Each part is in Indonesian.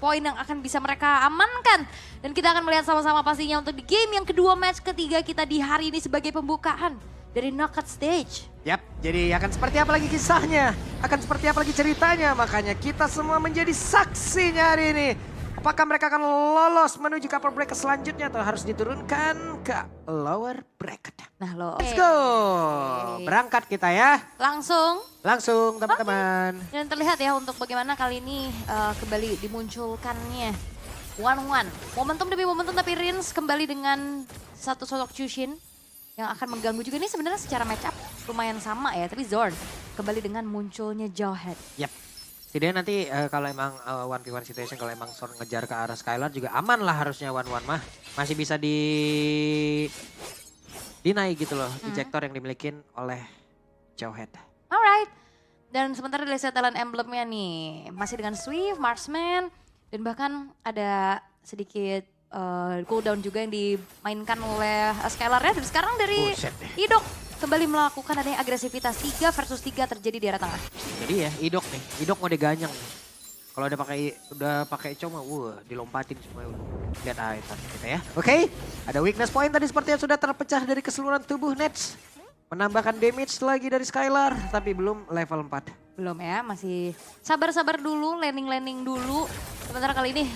poin yang akan bisa mereka amankan. Dan kita akan melihat sama-sama pastinya untuk di game yang kedua, match ketiga kita di hari ini sebagai pembukaan dari knockout stage. Yap, jadi akan seperti apa lagi kisahnya, akan seperti apa lagi ceritanya, makanya kita semua menjadi saksinya hari ini. Apakah mereka akan lolos menuju ke upper bracket selanjutnya atau harus diturunkan ke lower bracket? Nah lo, Let's go, berangkat kita ya. Langsung teman-teman. Dan terlihat ya untuk bagaimana kali ini kembali dimunculkannya one-one. Momentum demi momentum tapi Rins kembali dengan satu sosok Chushin yang akan mengganggu juga. Ini sebenarnya secara match up lumayan sama ya, tapi Zorn kembali dengan munculnya Jawhead. Yap. Setidaknya nanti kalau emang 1v1 situation, kalau emang Zorn ngejar ke arah Skylar juga aman lah harusnya 1-1 mah. Masih bisa dinaik gitu loh, ejector yang dimiliki oleh Jawhead. Alright, dan sementara dari setelan emblemnya nih, masih dengan Swift, Marksman, dan bahkan ada sedikit cooldown juga yang dimainkan oleh Skylar-nya. Dan sekarang dari Idok kembali melakukan adanya agresivitas 3 versus 3 terjadi di arah tengah. Jadi ya Idok nih, Idok mau diganyang nih. Kalau udah pakai coma, dilompatin semua. Lihat item kita ya. Oke, ada weakness point tadi sepertinya sudah terpecah dari keseluruhan tubuh Nets. Menambahkan damage lagi dari Skylar, tapi belum level 4. Belum ya, masih sabar-sabar dulu, landing dulu. Sementara kali ini,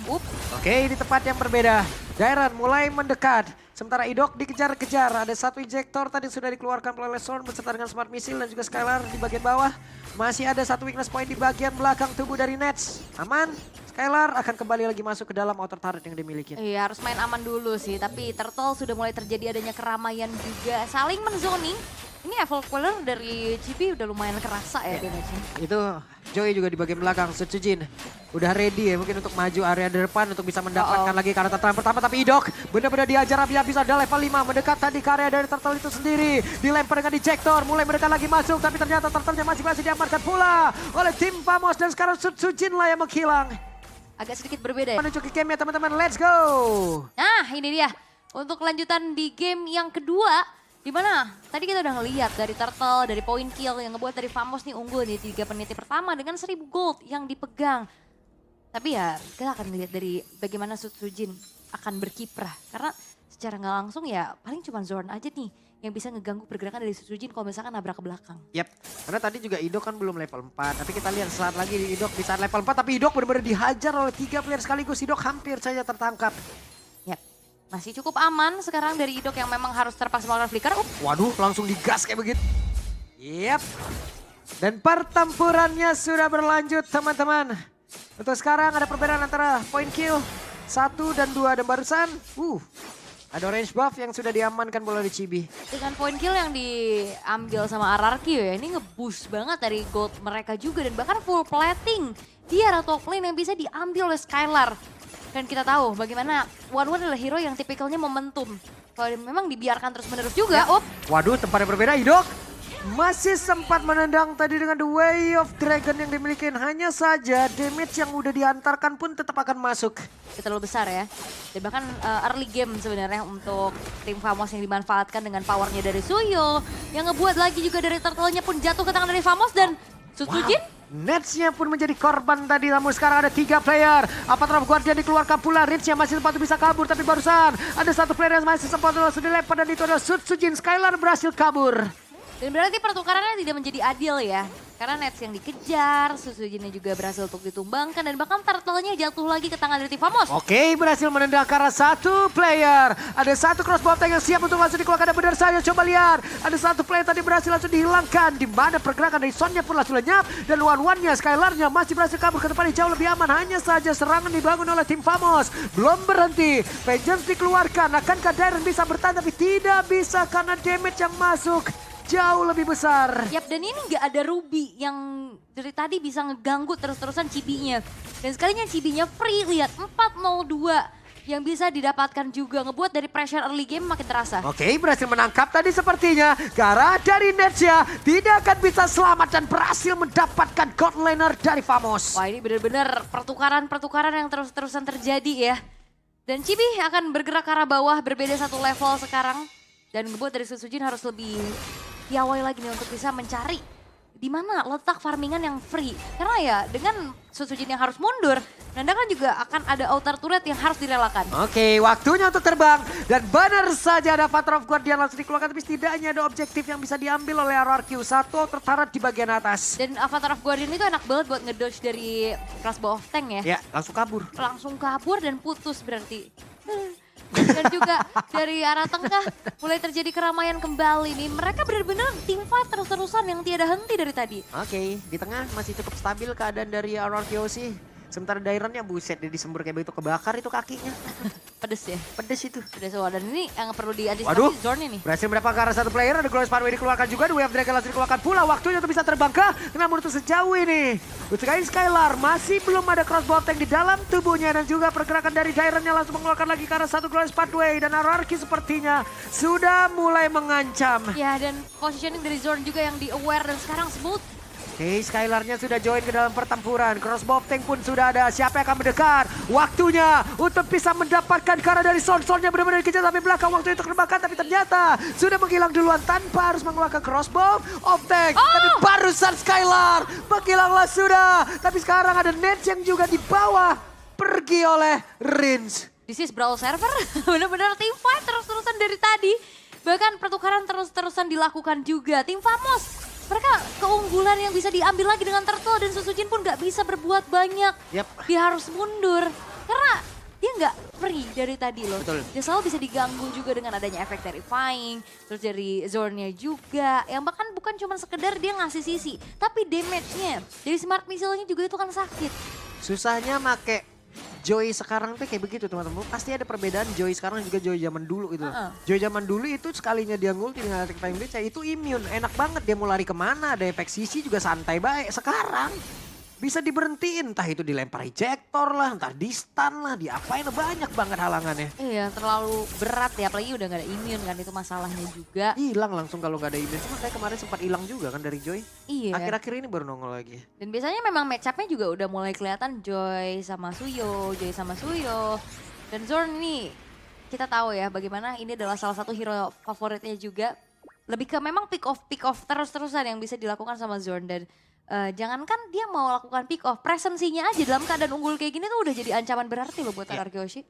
Oke, di tempat yang berbeda. Dairan mulai mendekat. Sementara Idok dikejar-kejar. Ada satu injektor tadi sudah dikeluarkan oleh Zorn beserta dengan smart missile dan juga Skylar di bagian bawah. Masih ada satu weakness point di bagian belakang tubuh dari Nets. Aman. Skylar akan kembali lagi masuk ke dalam outer turret yang dimiliki. Iya, harus main aman dulu sih. Tapi Turtle sudah mulai terjadi adanya keramaian juga. Saling menzoning. Ini Evil Queller dari Chibi udah lumayan kerasa ya damage-nya. Itu Joey juga di bagian belakang. Sutsujin udah ready ya mungkin untuk maju area depan untuk bisa mendapatkan lagi karakter terang pertama. Tapi Idok benar-benar diajar habis-habis, ada level 5 mendekat tadi ke area dari Turtle itu sendiri. Dilempar dengan ejector, mulai mendekat lagi masuk. Tapi ternyata Turtle-nya masih diamankan pula oleh tim Famos. Dan sekarang Sutsujin lah yang menghilang. Agak sedikit berbeda ya. Menuju ke game ya teman-teman, let's go. Nah ini dia untuk kelanjutan di game yang kedua. Dimana tadi kita udah ngeliat dari Turtle, dari point kill yang ngebuat dari Famos nih unggul di 3 menit pertama dengan 1000 gold yang dipegang. Tapi ya kita akan lihat dari bagaimana Sutsujin akan berkiprah. Karena secara nggak langsung ya paling cuma Zorn aja nih yang bisa ngeganggu pergerakan dari Sutsujin kalau misalkan nabrak ke belakang. Yap, karena tadi juga Idok kan belum level 4. Tapi kita lihat saat lagi di Idok di saat level 4. Tapi Idok benar-benar dihajar oleh 3 player sekaligus. Idok hampir saja tertangkap. Yap, masih cukup aman sekarang dari Idok yang memang harus terpaksa melakukan flicker. Waduh, langsung digas kayak begitu. Yap. Dan pertempurannya sudah berlanjut teman-teman. Untuk sekarang ada perbedaan antara point kill 1 dan 2. Dan barusan, ada orange buff yang sudah diamankan bola di Chibi. Dengan point kill yang diambil sama RRQ ya, ini nge-boost banget dari gold mereka juga. Dan bahkan full plating di arah top lane yang bisa diambil oleh Skylar. Dan kita tahu bagaimana One adalah hero yang tipikalnya momentum. Kalau memang dibiarkan terus-menerus juga, Waduh, tempat yang berbeda Idok. Masih sempat menendang tadi dengan The Way of Dragon yang dimiliki. Hanya saja damage yang udah diantarkan pun tetap akan masuk. terlalu besar ya. Dan bahkan early game sebenarnya untuk tim Famos yang dimanfaatkan dengan powernya dari Suyo. Yang ngebuat lagi juga dari Turtle-nya pun jatuh ke tangan dari Famos dan Sutsujin. Nets-nya pun menjadi korban tadi, namun sekarang ada 3 player. Apatroph Guardian dikeluarkan pula, Rich-nya masih sempat bisa kabur, tapi barusan ada satu player yang masih sempat langsung dilempar dan itu adalah Sutsujin. Skylar berhasil kabur. Dan berarti pertukarannya tidak menjadi adil ya. Karena Nets yang dikejar, Sutsujinnya juga berhasil untuk ditumbangkan dan bahkan Turtle-nya jatuh lagi ke tangan dari tim Famos. Oke, berhasil menendang ke arah satu player. Ada satu crossbow tank yang siap untuk langsung dikeluarkan dan benar saja coba lihat. Ada satu player tadi berhasil langsung dihilangkan. Di mana pergerakan dari Sonnya pun langsung lenyap. Dan one-one-nya Skylar-nya masih berhasil kabur ke depan jauh lebih aman. Hanya saja serangan dibangun oleh tim Famos. Belum berhenti. Vengeance dikeluarkan. Akankah Dairon bisa bertahan tapi tidak bisa karena damage yang masuk jauh lebih besar. Yap, dan ini nggak ada Ruby yang dari tadi bisa ngeganggu terus-terusan Chibi-nya. Dan sekalinya Chibi-nya free, lihat 402 yang bisa didapatkan juga. Ngebuat dari pressure early game makin terasa. Oke, berhasil menangkap tadi sepertinya. Gara dari Nets-nya tidak akan bisa selamat dan berhasil mendapatkan gold laner dari Famos. Wah, ini benar-benar pertukaran-pertukaran yang terus-terusan terjadi ya. Dan Chibi akan bergerak ke arah bawah, berbeda satu level sekarang. Dan ngebuat dari Sutsujin harus lebih piawai lagi nih untuk bisa mencari di mana letak farmingan yang free. Karena ya dengan Sutsujin yang harus mundur, menandakan juga akan ada outer turret yang harus direlakan. Oke, waktunya untuk terbang. Dan benar saja ada Father of Guardian langsung dikeluarkan. Tapi setidaknya ada objektif yang bisa diambil oleh RRQ. Satu outer turret di bagian atas. Dan Avatar of Guardian itu enak banget buat ngedodge dari crossbow of tank ya. Ya, langsung kabur. Langsung kabur dan putus berarti. Dan juga dari arah tengah mulai terjadi keramaian kembali nih. Mereka benar-benar team fight terus-terusan yang tiada henti dari tadi. Oke, di tengah masih cukup stabil keadaan dari RRQ sih. Sementara Daironnya buset dia disembur kayak begitu, kebakar itu kakinya. Pedes ya? Pedes itu. Pedes dan ini yang perlu diantisipasi Waduh, Zorn ini. berhasil mendapatkan arah satu player, ada Glorious Pathway dikeluarkan juga, The Wave Dragon langsung dikeluarkan pula. Waktunya untuk bisa terbang kah? Namun untuk sejauh ini, Utsukain Skylar masih belum ada crossbow tank di dalam tubuhnya. Dan juga pergerakan dari Daironnya langsung mengeluarkan lagi ke arah satu Glorious Pathway. Dan RRQ sepertinya sudah mulai mengancam. Ya, dan positioning dari Zorn juga yang di-aware dan sekarang smooth. Oke, Skylarnya sudah join ke dalam pertempuran. Crossbow tank pun sudah ada. Siapa yang akan mendekat? Waktunya untuk bisa mendapatkan karena dari Son-Sonnya benar-benar dikejar sampai belakang. Waktu itu terbakar tapi ternyata sudah menghilang duluan tanpa harus mengeluarkan crossbow of tank. Tapi barusan Skylar menghilanglah sudah. Tapi sekarang ada Nets yang juga di bawah. Pergi oleh Rins. This is Brawl Server, benar-benar team fight terus-terusan dari tadi. Bahkan pertukaran terus-terusan dilakukan juga. Tim Famos, mereka keunggulan yang bisa diambil lagi dengan Turtle dan Sutsujin pun gak bisa berbuat banyak. Yep. Dia harus mundur karena dia gak free dari tadi loh. Betul. Dia selalu bisa diganggu juga dengan adanya efek terrifying, terus dari Zornnya juga. Yang bahkan bukan cuma sekedar dia ngasih sisi, tapi damage-nya dari smart missile-nya juga itu kan sakit. Susahnya make Joy sekarang tuh kayak begitu teman-teman. Pasti ada perbedaan Joy sekarang juga Joy zaman dulu gitu. Joy zaman dulu itu sekalinya dia ngulti dengan attack time blitz itu immune. Enak banget dia mau lari kemana. Ada efek sisi juga santai baik. Sekarang bisa diberhentiin. Entah itu dilempar ejector lah. Entah di stun lah. Diapain banyak banget halangannya. Iya terlalu berat ya. Apalagi udah gak ada immune kan itu masalahnya juga. Hilang langsung kalau gak ada immune. Cuma kayak kemarin sempat hilang juga kan dari Joy. Iya. Akhir-akhir ini baru nongol lagi. Dan biasanya memang match up-nya juga udah mulai kelihatan Joy sama Suyo. Dan Zorn ini kita tahu ya bagaimana ini adalah salah satu hero favoritnya juga. Lebih ke memang pick off terus-terusan yang bisa dilakukan sama Zorn. Dan jangankan dia mau lakukan pick off, presensinya aja dalam keadaan unggul kayak gini tuh udah jadi ancaman berarti loh buat RRQ.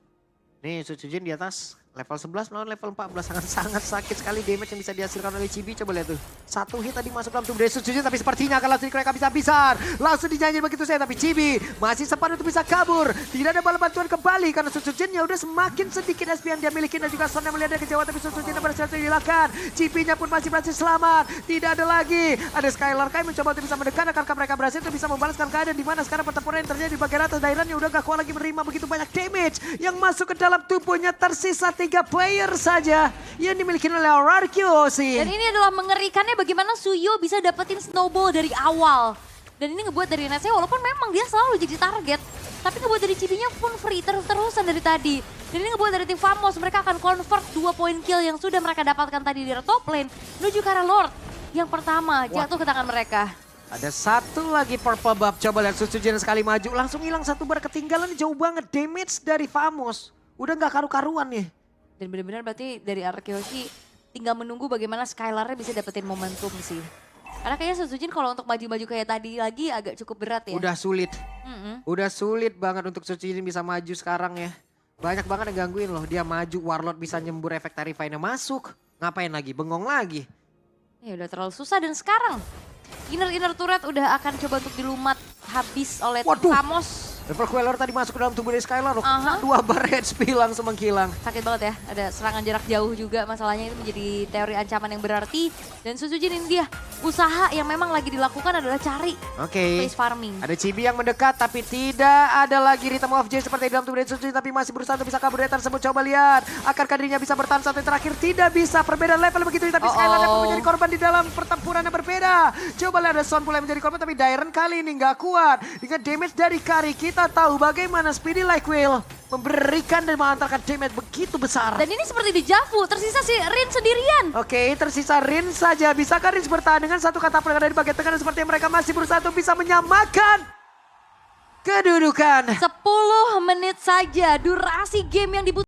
Nih Sutsujin di atas level 11 melawan level 14 sangat sakit sekali damage yang bisa dihasilkan oleh Chibi. Coba lihat tuh. Satu hit tadi masuk dalam tubuh dari Sutsujin tapi sepertinya akan langsung dikeluarkan habis-habisan. Langsung dinyanyiin begitu saya tapi Chibi masih sempat untuk bisa kabur. Tidak ada bala bantuan kembali karena Sutsujin ya udah semakin sedikit SP yang dia miliki dan juga Son yang melihat dari kejauhan tapi Sutsujin berhasil dihilangkan. Chibi-nya pun masih berhasil selamat. Tidak ada lagi. Ada Skylar Kai mencoba untuk bisa mendekat. Akankah mereka berhasil untuk bisa membalaskan keadaan di mana sekarang pertempuran yang terjadi di bagian atas. Dairon yang udah gak kuat lagi menerima begitu banyak damage yang masuk ke dalam tubuhnya. Tersisa 3 player saja yang dimiliki oleh RRQ sih. Dan ini adalah mengerikannya bagaimana Suyo bisa dapetin snowball dari awal. Dan ini ngebuat dari Netsnya walaupun memang dia selalu jadi target. Tapi ngebuat dari Chibinya pun free terus-terusan dari tadi. Dan ini ngebuat dari tim Famos mereka akan convert 2 point kill yang sudah mereka dapatkan tadi di top lane. Menuju ke arah Lord yang pertama jatuh ke tangan mereka. Ada satu lagi purple buff. Coba lihat Sutsujin sekali maju. Langsung hilang satu bar ketinggalan jauh banget. Damage dari Famos. Udah gak karu-karuan nih. Dan benar-benar berarti dari Arkeoshi tinggal menunggu bagaimana Skylar-nya bisa dapetin momentum sih. Karena kayaknya Sutsujin kalau untuk maju-maju kayak tadi lagi agak cukup berat ya. Udah sulit. Udah sulit banget untuk Sutsujin bisa maju sekarang ya. Banyak banget yang gangguin loh. Dia maju, Warlord bisa nyembur efek Terrify-nya masuk. Ngapain lagi? Bengong lagi. Ya udah terlalu susah dan sekarang inner turret udah akan coba untuk dilumat habis oleh Famos. Level Queller tadi masuk ke dalam tubuh dari Skylar loh. 2 bar HP langsung menghilang. Sakit banget ya, ada serangan jarak jauh juga masalahnya itu menjadi teori ancaman yang berarti. Dan Sutsujin ini dia, usaha yang memang lagi dilakukan adalah cari space farming. Ada Chibi yang mendekat tapi tidak ada lagi Rhythm of J seperti di dalam tubuh dari Sutsujin. Tapi masih berusaha untuk bisa kabur dari tersebut. Coba lihat, akankah dirinya bisa bertahan sampai terakhir? Tidak bisa, perbedaan level begitu. Tapi Skylar pun menjadi korban di dalam pertempuran yang berbeda. Coba lihat ada Son pula yang menjadi korban tapi Dairon kali ini nggak kuat. Dengan damage dari Kari kita tahu bagaimana Speedy Like Will memberikan dan mengantarkan damage begitu besar. Dan ini seperti di Javu, tersisa si Rin sendirian. Oke, tersisa Rin saja. Bisakah Rin bertahan dengan satu kata pergerakan dari bagian tengah dan seperti mereka masih berusaha untuk bisa menyamakan kedudukan. 10 menit saja durasi game yang dibutuhkan.